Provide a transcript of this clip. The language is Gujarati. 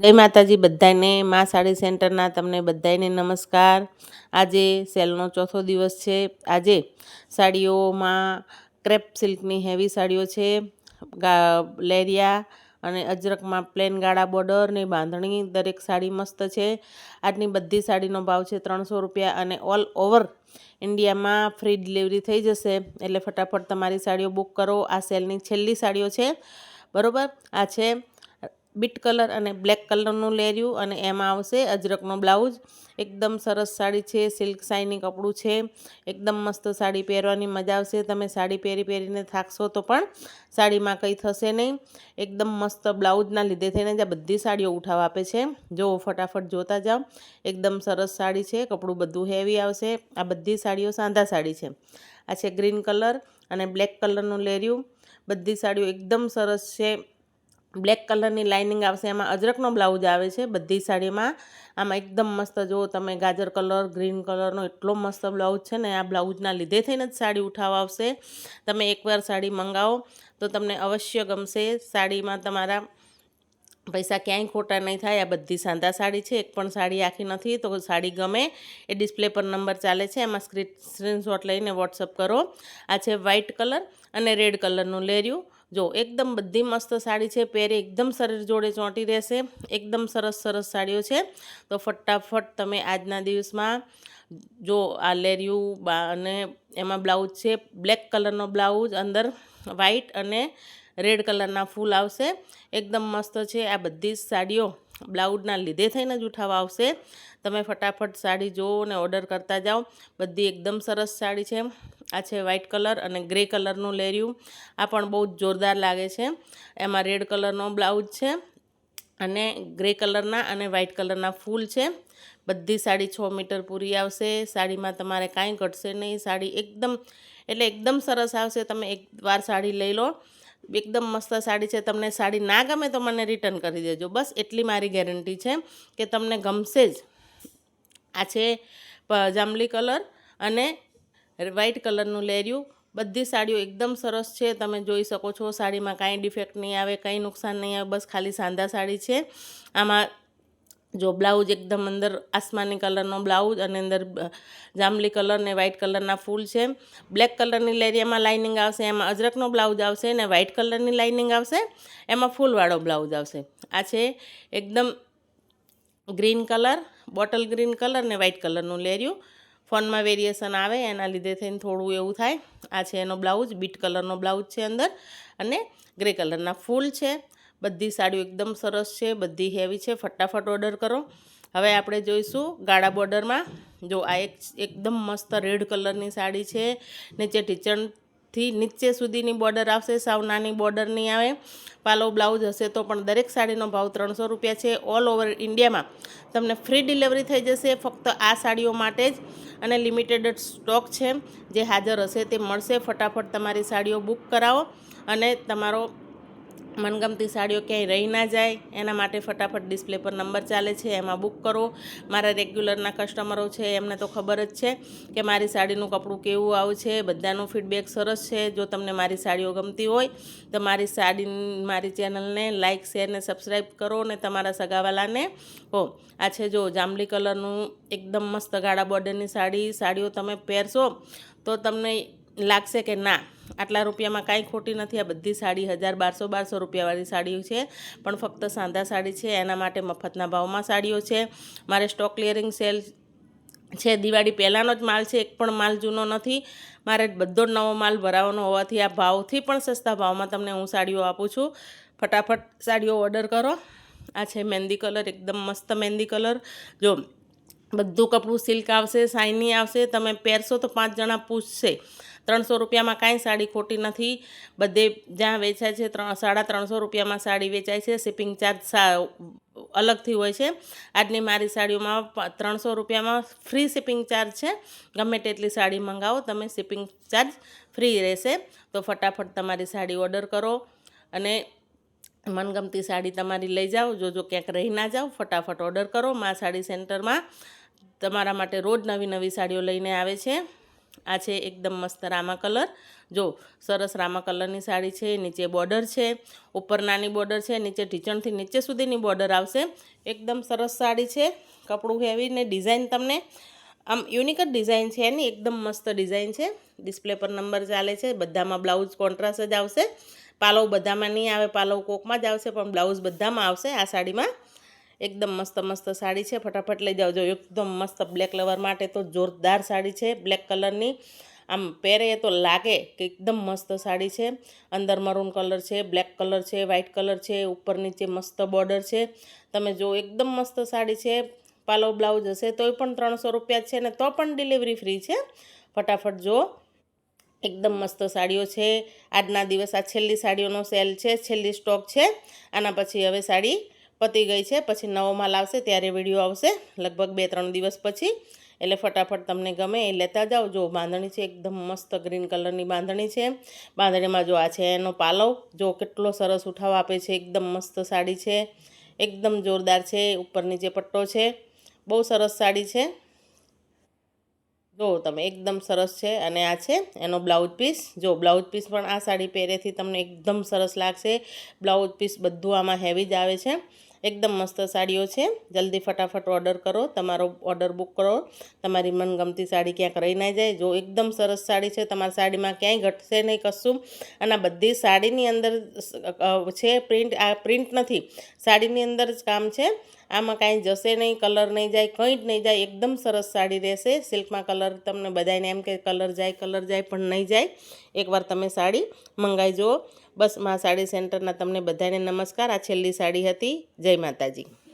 જય માતાજી બધાને માં સાડી સેન્ટરના તમને બધાને નમસ્કાર। આજે સેલનો ચોથો દિવસ છે। આજે સાડીઓમાં ક્રેપ સિલ્કની હેવી સાડીઓ છે, લેરિયા અને અજરકમાં પ્લેન ગાળા બોર્ડર ને બાંધણી, દરેક સાડી મસ્ત છે। આજની બધી સાડીનો ભાવ છે 300 રૂપિયા અને ઓલ ઓવર ઇન્ડિયામાં ફ્રી ડિલિવરી થઈ જશે, એટલે ફટાફટ તમારી સાડીઓ બુક કરો। આ સેલની છેલ્લી સાડીઓ છે, બરોબર। આ છે બીટ કલર અને બ્લેક કલરનું લેર્યું અને એમાં આવશે અજરકનો બ્લાઉઝ। એકદમ સરસ સાડી છે, સિલ્ક શાઇની કપડું છે, એકદમ મસ્ત સાડી પહેરવાની મજા આવશે। તમે સાડી પહેરીને થાકશો તો પણ સાડીમાં કંઈ થશે નહીં। એકદમ મસ્ત બ્લાઉઝના લીધે થઈને જ આ બધી સાડીઓ ઉઠાવ આપે છે। જો ફટાફટ જોતા જાઓ, એકદમ સરસ સાડી છે, કપડું બધું હેવી આવશે। આ બધી સાડીઓ સાંધા સાડી છે। આ છે ગ્રીન કલર અને બ્લેક કલરનું લેર્યું। બધી સાડીઓ એકદમ સરસ છે। બ્લેક કલરની લાઇનિંગ આવશે, એમાં અજરકનો બ્લાઉઝ આવે છે બધી સાડીમાં। આમાં એકદમ મસ્ત જો તમે ગાજર કલર, ગ્રીન કલરનો એટલો મસ્ત બ્લાઉઝ છે ને, આ બ્લાઉઝના લીધે થઈને જ સાડી ઉઠાવ આવશે। તમે એકવાર સાડી મંગાવો તો તમને અવશ્ય ગમશે। સાડીમાં તમારા પૈસા ક્યાંય ખોટા નહીં થાય। આ બધી સાંધા સાડી છે, એક પણ સાડી આખી નથી। તો સાડી ગમે એ ડિસ્પ્લે પર નંબર ચાલે છે, એમાં સ્ક્રીનશોટ લઈને વોટ્સઅપ કરો। આ છે વ્હાઇટ કલર અને રેડ કલરનું લેર્યું। જો એકદમ બધી મસ્ત સાડી છે, પહેરે એકદમ શરીર જોડે ચોંટી રહેશે। એકદમ સરસ સરસ સાડીઓ છે, તો ફટાફટ તમે આજના દિવસમાં જો આ લેર્યું અને એમાં બ્લાઉઝ છે બ્લેક કલરનો બ્લાઉઝ, અંદર વ્હાઇટ અને રેડ કલરના ફૂલ આવશે। એકદમ મસ્ત છે આ બધી જ સાડીઓ, બ્લાઉઝના લીધે થઈને જ ઉઠાવવા આવશે। તમે ફટાફટ સાડી જુઓ અને ઓર્ડર કરતા જાઓ। બધી એકદમ સરસ સાડી છે। આ છે વ્હાઇટ કલર અને ગ્રે કલરનું લેર્યું। આ પણ બહુ જ જોરદાર લાગે છે। એમાં રેડ કલરનો બ્લાઉઝ છે અને ગ્રે કલરના અને વ્હાઇટ કલરના ફૂલ છે। બધી સાડી 6 મીટર પૂરી આવશે। સાડીમાં તમારે કાંઈ ઘટશે નહીં। સાડી એકદમ સરસ આવશે। તમે એકવાર સાડી લઈ લો, એકદમ મસ્ત સાડી છે। તમને સાડી ના ગમે તો મને રિટર્ન કરી દેજો, બસ એટલી મારી ગેરંટી છે કે તમને ગમશે જ। આ છે જાંબલી કલર અને વ્હાઇટ કલરનું લેર્યું। બધી સાડીઓ એકદમ સરસ છે, તમે જોઈ શકો છો। સાડીમાં કાંઈ ડિફેક્ટ નહીં આવે, કંઈ નુકસાન નહીં આવે, બસ ખાલી સાંધા સાડી છે। આમાં જો બ્લાઉઝ એકદમ અંદર આસમાની કલરનો બ્લાઉઝ અને અંદર જાંબલી કલર ને વ્હાઇટ કલરના ફૂલ છે। બ્લેક કલરની લેરિયામાં લાઇનિંગ આવશે, એમાં અજરકનો બ્લાઉઝ આવશે અને વ્હાઇટ કલરની લાઇનિંગ આવશે, એમાં ફૂલવાળો બ્લાઉઝ આવશે। આ છે એકદમ green colour, bottle green colour ને વ્હાઇટ કલરનું લેર્યું। ફોનમાં વેરિએશન આવે એના લીધે થઈને થોડું એવું થાય। આ છે એનો બ્લાઉઝ, બીટ કલરનો બ્લાઉઝ છે અંદર અને ગ્રે કલરના ફૂલ છે। બધી સાડીઓ એકદમ સરસ છે, બધી હેવી છે। ફટાફટ ઓર્ડર કરો। હવે આપણે જોઈશું ગાળા બોર્ડરમાં। જો આ એકદમ મસ્ત રેડ કલરની સાડી છે, નીચે ઢીચણથી નીચે સુધીની બોર્ડર આવશે, સાવ નાની બોર્ડર નહીં આવે। પાલો બ્લાઉઝ હશે તો પણ દરેક સાડીનો ભાવ 300 રૂપિયા છે। ઓલ ઓવર ઇન્ડિયામાં તમને ફ્રી ડિલિવરી થઈ જશે, ફક્ત આ સાડીઓ માટે જ, અને લિમિટેડ સ્ટોક છે, જે હાજર હશે તે મળશે। ફટાફટ તમારી સાડીઓ બુક કરાવો અને તમારો મનગમતી સાડીઓ ક્યાંય રહી ના જાય એના માટે ફટાફટ ડિસ્પ્લે પર નંબર ચાલે છે, એમાં બુક કરો। મારા રેગ્યુલરના કસ્ટમરો છે, એમને તો ખબર જ છે કે મારી સાડીનું કપડું કેવું આવે છે। બધાનું ફીડબેક સરસ છે। જો તમને મારી સાડીઓ ગમતી હોય તો મારી ચેનલને લાઇક, શેર ને સબસ્ક્રાઈબ કરો અને તમારા સગાવાલાને કહો। આ છે જો જાંબલી કલરનું એકદમ મસ્ત ગાળા બોર્ડરની સાડીઓ તમે પહેરશો તો તમને લાગશે કે ના, આટલા રૂપિયામાં કાંઈ ખોટી નથી। આ બધી સાડી 1000-1200 રૂપિયાવાળી સાડીઓ છે, પણ ફક્ત સાંધા સાડી છે, એના માટે મફતના ભાવમાં સાડીઓ છે। મારે સ્ટોક ક્લિયરિંગ સેલ છે, દિવાળી પહેલાંનો જ માલ છે, એક પણ માલ જૂનો નથી। મારે બધો જ નવો માલ ભરાવાનો હોવાથી આ ભાવથી પણ સસ્તા ભાવમાં તમને હું સાડીઓ આપું છું। ફટાફટ સાડીઓ ઓર્ડર કરો। આ છે મહેંદી કલર, એકદમ મસ્ત મહેંદી કલર। જો બધું કપડું સિલ્ક આવશે, શાઇની આવશે, તમે પહેરશો તો 5 જણા પૂછશે। 300 રૂપિયામાં કાંઈ સાડી ખોટી નથી। બધે જ્યાં વેચાય છે 350 રૂપિયામાં સાડી વેચાય છે। શિપિંગ ચાર્જ અલગથી હોય છે। આજની મારી સાડીઓમાં 300 રૂપિયામાં ફ્રી શિપિંગ ચાર્જ છે। ગમે તેટલી સાડી મંગાવો તમે, શિપિંગ ચાર્જ ફ્રી રહેશે। તો ફટાફટ તમારી સાડી ઓર્ડર કરો અને મનગમતી સાડી તમારી લઈ જાઓ। જો ક્યાંક રહી ના જાઓ, ફટાફટ ઓર્ડર કરો। માં સાડી સેન્ટરમાં તમારા માટે રોજ નવી નવી સાડીઓ લઈને આવે છે। આ છે એકદમ મસ્ત રામા કલર, જો સરસ રામા કલરની સાડી છે, નીચે બોર્ડર છે, ઉપર નાની બોર્ડર છે, નીચે ઢીંચણથી નીચે સુધીની બોર્ડર આવશે, એકદમ સરસ સાડી છે, કપડું હેવી ને ડિઝાઇન તમને આમ યુનિક જ ડિઝાઇન છે એની, એકદમ મસ્ત ડિઝાઇન છે, ડિસ્પ્લે પર નંબર ચાલે છે, બધામાં બ્લાઉઝ કોન્ટ્રાસ્ટ જ આવશે, પાલવ બધામાં નહીં આવે, પાલવ કોકમાં જ આવશે પણ બ્લાઉઝ બધામાં આવશે આ સાડીમાં, એકદમ મસ્ત મસ્ત સાડી છે, ફટાફટ લઈ જાઓ, જો એકદમ મસ્ત બ્લેક લવર માટે તો જોરદાર સાડી છે, બ્લેક કલરની, આમ પહેરે તો લાગે કે એકદમ મસ્ત સાડી છે, અંદર મરૂન કલર છે, બ્લેક કલર છે, વ્હાઇટ કલર છે, ઉપર નીચે મસ્ત બોર્ડર છે, તમે જો એકદમ મસ્ત સાડી છે, પાલવ બ્લાઉઝ હશે તોય પણ 300 રૂપિયા છે ને તો પણ ડિલિવરી ફ્રી છે, ફટાફટ જો એકદમ મસ્ત સાડીઓ છે, આજના દિવસ આ છેલ્લી સાડીઓનો સેલ છે, છેલ્લી સ્ટોક છે, આના પછી હવે સાડી પતી ગઈ છે, પછી નવો માલ આવશે ત્યારે વિડીયો આવશે લગભગ 2-3 દિવસ પછી, એટલે ફટાફટ તમને ગમે એ લેતા જાઓ, જો બાંધણી છે એકદમ મસ્ત ગ્રીન કલરની બાંધણી છે, બાંધણીમાં જો આ છે એનો પાલવ, જો કેટલો સરસ ઉઠાવ આપે છે, એકદમ મસ્ત સાડી છે, એકદમ જોરદાર છે, ઉપર નીચે પટ્ટો છે, બહુ સરસ સાડી છે, જો તમે એકદમ સરસ છે, અને આ છે એનો બ્લાઉઝ પીસ, જો બ્લાઉઝ પીસ પણ આ સાડી પહેરેથી તમને એકદમ સરસ લાગશે, બ્લાઉઝ પીસ બધું આમાં હેવી જ આવે છે, એકદમ મસ્ત સાડીઓ છે, જલ્દી ફટાફટ ઓર્ડર કરો, તમારો ઓર્ડર બુક કરો, તમારી મનગમતી સાડી ક્યાંક રહી ના જાય, જો એકદમ સરસ સાડી છે, તમારી સાડીમાં ક્યાંય ઘટશે નહીં કશું, અને આ બધી સાડીની અંદર છે પ્રિન્ટ, આ પ્રિન્ટ નથી, સાડીની અંદર જ કામ છે, આમાં કાંઈ જશે નહીં, કલર નહીં જાય, કંઈ જ નહીં જાય, એકદમ સરસ સાડી રહેશે, સિલ્કમાં કલર તમને બધાને એમ કે કલર જાય પણ નહીં જાય, એકવાર તમે સાડી મંગાવી જુઓ, બસ મા સાડી સેન્ટરના તમને બધાને નમસ્કાર, આ છેલ્લી સાડી હતી, જય માતાજી.